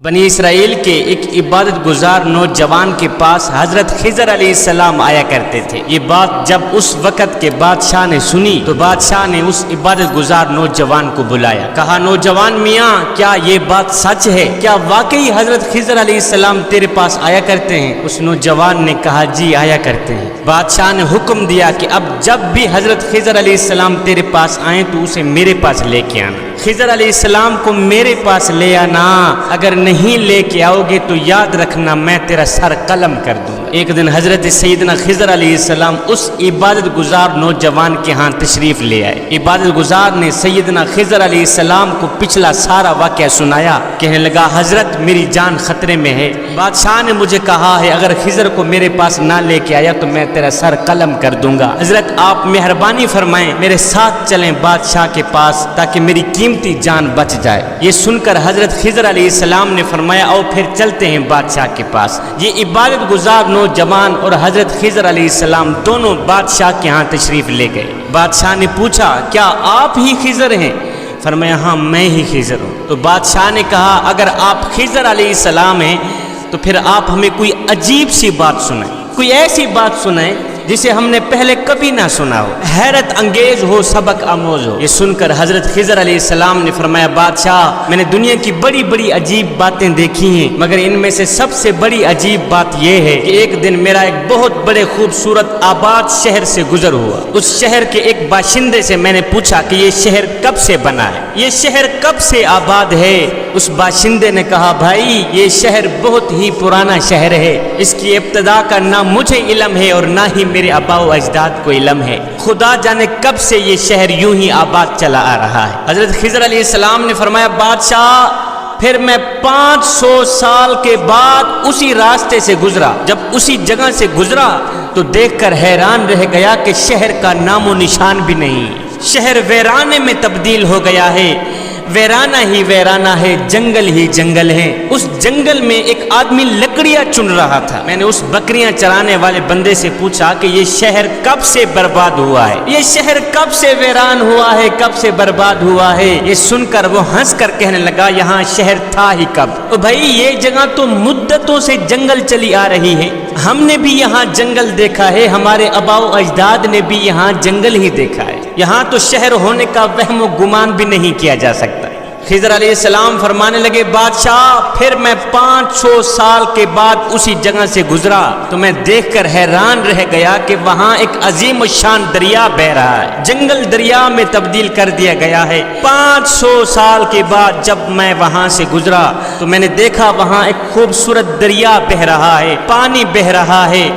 بنی اسرائیل کے ایک عبادت گزار نوجوان کے پاس حضرت خضر علیہ السلام آیا کرتے تھے۔ یہ بات جب اس وقت کے بادشاہ نے سنی تو بادشاہ نے اس عبادت گزار نوجوان کو بلایا، کہا نوجوان میاں کیا یہ بات سچ ہے؟ کیا واقعی حضرت خضر علیہ السلام تیرے پاس آیا کرتے ہیں؟ اس نوجوان نے کہا جی آیا کرتے ہیں۔ بادشاہ نے حکم دیا کہ اب جب بھی حضرت خضر علیہ السلام تیرے پاس آئیں تو اسے میرے پاس لے کے آنا، خضر علیہ السلام کو میرے پاس لے آنا، اگر نہیں لے کے آؤ گے تو یاد رکھنا میں تیرا سر قلم کر دوں گا۔ ایک دن حضرت سیدنا خضر علیہ السلام اس عبادت گزار نوجوان کے ہاں تشریف لے آئے۔ عبادت گزار نے سیدنا خضر علیہ السلام کو پچھلا سارا واقعہ سنایا، کہنے لگا حضرت میری جان خطرے میں ہے، بادشاہ نے مجھے کہا ہے اگر خضر کو میرے پاس نہ لے کے آیا تو میں تیرا سر قلم کر دوں گا، حضرت آپ مہربانی فرمائیں میرے ساتھ چلیں بادشاہ کے پاس تاکہ میری قیمتی جان بچ جائے۔ یہ سن کر حضرت خضر علیہ السلام نے فرمایا او پھر چلتے ہیں بادشاہ کے پاس۔ یہ عبادت گزار نوجوان اور حضرت خضر علیہ السلام دونوں بادشاہ کے ہاں تشریف لے گئے۔ بادشاہ نے پوچھا کیا آپ ہی خضر ہیں؟ فرمایا ہاں میں ہی خضر ہوں۔ تو بادشاہ نے کہا اگر آپ خضر علیہ السلام ہیں تو پھر آپ ہمیں کوئی عجیب سی بات سنائیں، کوئی ایسی بات سنائیں جسے ہم نے پہلے کبھی نہ سنا ہو، حیرت انگیز ہو، سبق آموز ہو۔ یہ سن کر حضرت خضر علیہ السلام نے فرمایا بادشاہ میں نے دنیا کی بڑی بڑی عجیب باتیں دیکھی ہیں مگر ان میں سے سب سے بڑی عجیب بات یہ ہے کہ ایک دن میرا ایک بہت بڑے خوبصورت آباد شہر سے گزر ہوا۔ اس شہر کے ایک باشندے سے میں نے پوچھا کہ یہ شہر کب سے بنا ہے، یہ شہر کب سے آباد ہے؟ اس باشندے نے کہا بھائی یہ شہر بہت ہی پرانا شہر ہے، اس کی ابتدا کا نہ مجھے علم ہے اور نہ ہی میرے آبا و اجداد کو علم ہے، خدا جانے کب سے یہ شہر یوں ہی آباد چلا آ رہا ہے۔ حضرت خضر علیہ السلام نے فرمایا بادشاہ پھر میں 500 سال کے بعد اسی راستے سے گزرا، جب اسی جگہ سے گزرا تو دیکھ کر حیران رہ گیا کہ شہر کا نام و نشان بھی نہیں، شہر ویرانے میں تبدیل ہو گیا ہے، ویرانہ ہی ویرانہ ہے، جنگل ہی جنگل ہے۔ اس جنگل میں ایک آدمی لکڑیاں چن رہا تھا۔ میں نے اس بکریاں چرانے والے بندے سے پوچھا کہ یہ شہر کب سے برباد ہوا ہے، یہ شہر کب سے ویران ہوا ہے، کب سے برباد ہوا ہے؟ یہ سن کر وہ ہنس کر کہنے لگا یہاں شہر تھا ہی کب، تو بھائی یہ جگہ تو مدتوں سے جنگل چلی آ رہی ہے، ہم نے بھی یہاں جنگل دیکھا ہے، ہمارے آبا و اجداد نے بھی یہاں جنگل ہی دیکھا ہے، یہاں تو شہر ہونے کا وہم و گمان بھی نہیں کیا جا سکتا۔ خضر علیہ السلام فرمانے لگے بادشاہ پھر میں 500 سال کے بعد اسی جگہ سے گزرا تو میں دیکھ کر حیران رہ گیا کہ وہاں ایک عظیم الشان دریا بہ رہا ہے، جنگل دریا میں تبدیل کر دیا گیا ہے۔ 500 سال کے بعد جب میں وہاں سے گزرا تو میں نے دیکھا وہاں ایک خوبصورت دریا بہ رہا ہے، پانی بہ رہا ہے،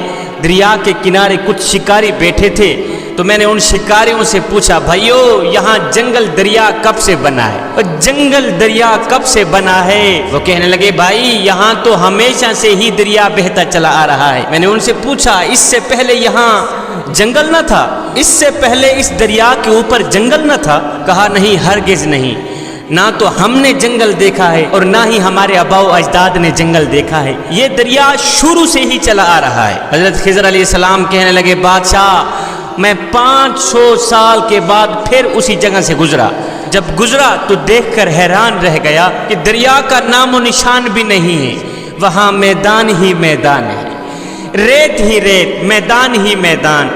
دریا کے کنارے کچھ شکاری بیٹھے تھے تو میں نے ان شکاریوں سے پوچھا بھائیو یہاں جنگل دریا کب سے بنا ہے، اور جنگل دریا کب سے بنا ہے؟ وہ کہنے لگے بھائی یہاں تو ہمیشہ سے ہی دریا بہتا چلا آ رہا ہے۔ میں نے ان سے پوچھا اس سے پہلے یہاں جنگل نہ تھا، اس سے پہلے اس دریا کے اوپر جنگل نہ تھا؟ کہا نہیں ہرگز نہیں، نہ تو ہم نے جنگل دیکھا ہے اور نہ ہی ہمارے آبا و اجداد نے جنگل دیکھا ہے، یہ دریا شروع سے ہی چلا آ رہا ہے۔ حضرت خضر علیہ السلام کہنے لگے بادشاہ میں 500 سال کے بعد پھر اسی جگہ سے گزرا، جب گزرا تو دیکھ کر حیران رہ گیا کہ دریا کا نام و نشان بھی نہیں ہے، وہاں میدان ہی میدان ہے، ریت ہی ریت، میدان ہی میدان۔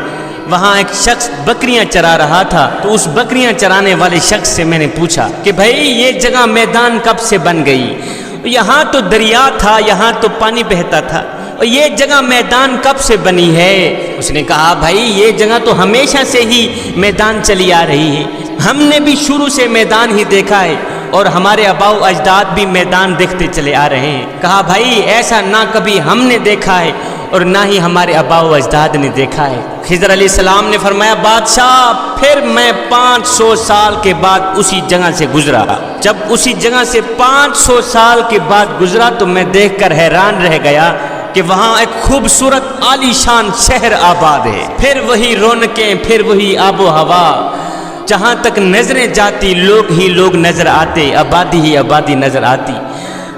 وہاں ایک شخص بکریاں چرا رہا تھا تو اس بکریاں چرانے والے شخص سے میں نے پوچھا کہ بھائی یہ جگہ میدان کب سے بن گئی؟ یہاں تو دریا تھا، یہاں تو پانی بہتا تھا، اور یہ جگہ میدان کب سے بنی ہے؟ اس نے کہا بھائی یہ جگہ تو ہمیشہ سے ہی میدان چلی آ رہی ہے، ہم نے بھی شروع سے میدان ہی دیکھا ہے اور ہمارے آبا و اجداد بھی میدان دیکھتے چلے آ رہے ہیں۔ کہا بھائی ایسا نہ کبھی ہم نے دیکھا ہے اور نہ ہی ہمارے آبا و اجداد نے دیکھا ہے۔ خضر علیہ السلام نے فرمایا بادشاہ پھر میں 500 سال کے بعد اسی جگہ سے گزرا، جب اسی جگہ سے 500 سال کے بعد گزرا تو میں دیکھ کر حیران رہ گیا کہ وہاں ایک خوبصورت عالی شان شہر آباد ہے، پھر وہی رونقیں، پھر وہی آب و ہوا، جہاں تک نظریں جاتی لوگ ہی لوگ نظر آتے، آبادی ہی آبادی نظر آتی،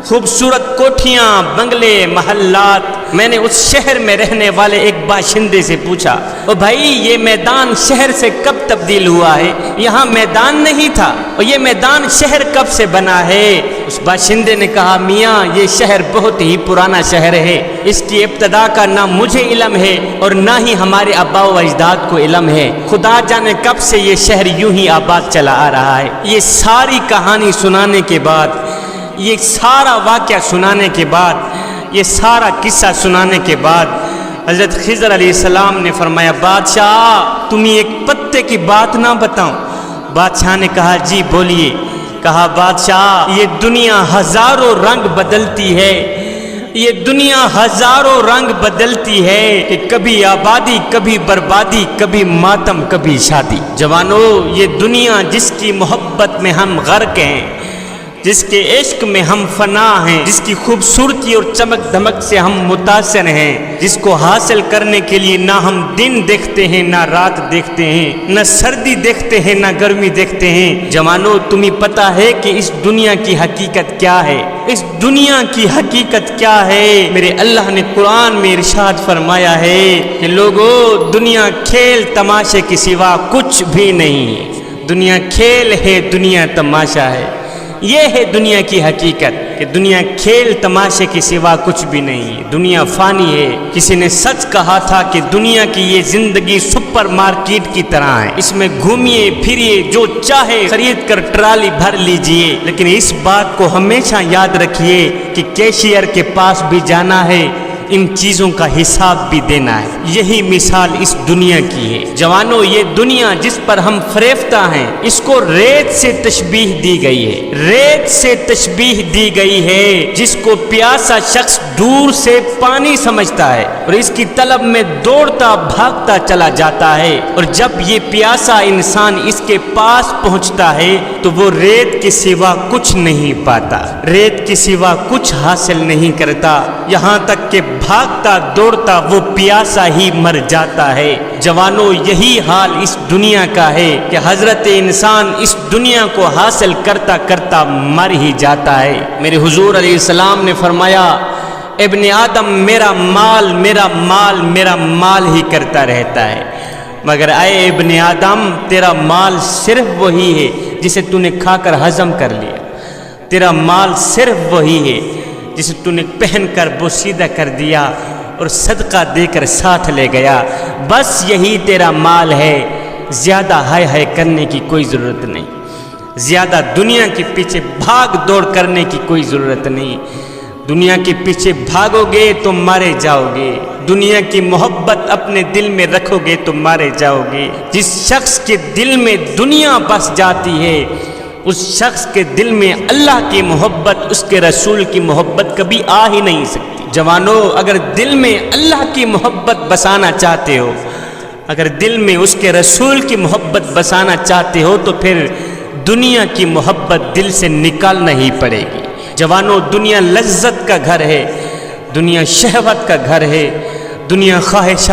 خوبصورت کوٹھیاں، بنگلے، محلات، میں نے اس شہر میں رہنے والے ایک باشندے سے پوچھا، او بھائی یہ میدان شہر سے کب تبدیل ہوا ہے؟ یہاں میدان نہیں تھا، اور یہ میدان شہر کب سے بنا ہے؟ اس باشندے نے کہا، میاں یہ شہر بہت ہی پرانا شہر ہے، اس کی ابتدا کا نہ مجھے علم ہے اور نہ ہی ہمارے آباء و اجداد کو علم ہے، خدا جانے کب سے یہ شہر یوں ہی آباد چلا آ رہا ہے۔ یہ ساری کہانی سنانے کے بعد، یہ سارا واقعہ سنانے کے بعد، یہ سارا قصہ سنانے کے بعد حضرت خضر علیہ السلام نے فرمایا، بادشاہ تمہیں ایک پتے کی بات نہ بتاؤں؟ بادشاہ نے کہا، جی بولیے۔ کہا، بادشاہ یہ دنیا ہزاروں رنگ بدلتی ہے، یہ دنیا ہزاروں رنگ بدلتی ہے کہ کبھی آبادی، کبھی بربادی، کبھی ماتم، کبھی شادی۔ جوانو، یہ دنیا جس کی محبت میں ہم غرق ہیں، جس کے عشق میں ہم فنا ہیں، جس کی خوبصورتی اور چمک دمک سے ہم متاثر ہیں، جس کو حاصل کرنے کے لیے نہ ہم دن دیکھتے ہیں نہ رات دیکھتے ہیں، نہ سردی دیکھتے ہیں نہ گرمی دیکھتے ہیں۔ جوانو، تمہیں پتہ ہے کہ اس دنیا کی حقیقت کیا ہے؟ اس دنیا کی حقیقت کیا ہے؟ میرے اللہ نے قرآن میں ارشاد فرمایا ہے کہ لوگو، دنیا کھیل تماشے کے سوا کچھ بھی نہیں ہے۔ دنیا کھیل ہے، دنیا تماشا ہے۔ یہ ہے دنیا کی حقیقت کہ دنیا کھیل تماشے کے سوا کچھ بھی نہیں ہے، دنیا فانی ہے۔ کسی نے سچ کہا تھا کہ دنیا کی یہ زندگی سپر مارکیٹ کی طرح ہے، اس میں گھومیے پھریے، جو چاہے خرید کر ٹرالی بھر لیجئے، لیکن اس بات کو ہمیشہ یاد رکھیے کہ کیشیئر کے پاس بھی جانا ہے، ان چیزوں کا حساب بھی دینا ہے۔ یہی مثال اس دنیا کی ہے۔ جوانو، یہ دنیا جس پر ہم فریفتہ ہیں، اس کو ریت سے تشبیہ دی گئی ہے، ریت سے تشبیہ دی گئی ہے، جس کو پیاسا شخص دور سے پانی سمجھتا ہے اور اس کی طلب میں دوڑتا بھاگتا چلا جاتا ہے، اور جب یہ پیاسا انسان اس کے پاس پہنچتا ہے تو وہ ریت کے سوا کچھ نہیں پاتا، ریت کے سوا کچھ حاصل نہیں کرتا، یہاں تک کہ بھاگتا دوڑتا وہ پیاسا ہی مر جاتا ہے۔ جوانو، یہی حال اس دنیا کا ہے کہ حضرت انسان اس دنیا کو حاصل کرتا کرتا مر ہی جاتا ہے۔ میرے حضور علیہ السلام نے فرمایا، ابن آدم میرا مال میرا مال میرا مال ہی کرتا رہتا ہے، مگر اے ابن آدم، تیرا مال صرف وہی ہے جسے تو نے کھا کر ہضم کر لیا، تیرا مال صرف وہی ہے جسے تو نے پہن کر بوسیدہ کر دیا اور صدقہ دے کر ساتھ لے گیا، بس یہی تیرا مال ہے۔ زیادہ ہائے ہائے کرنے کی کوئی ضرورت نہیں، زیادہ دنیا کے پیچھے بھاگ دوڑ کرنے کی کوئی ضرورت نہیں۔ دنیا کے پیچھے بھاگو گے تو مارے جاؤ گے، دنیا کی محبت اپنے دل میں رکھو گے تو مارے جاؤ گے۔ جس شخص کے دل میں دنیا بس جاتی ہے، اس شخص کے دل میں اللہ کی محبت، اس کے رسول کی محبت کبھی آ ہی نہیں سکتی۔ جوانو، اگر دل میں اللہ کی محبت بسانا چاہتے ہو، اگر دل میں اس کے رسول کی محبت بسانا چاہتے ہو، تو پھر دنیا کی محبت دل سے نکالنا ہی پڑے گی۔ جوانو، دنیا لذت کا گھر ہے، دنیا شہوت کا گھر ہے، دنیا خواہشات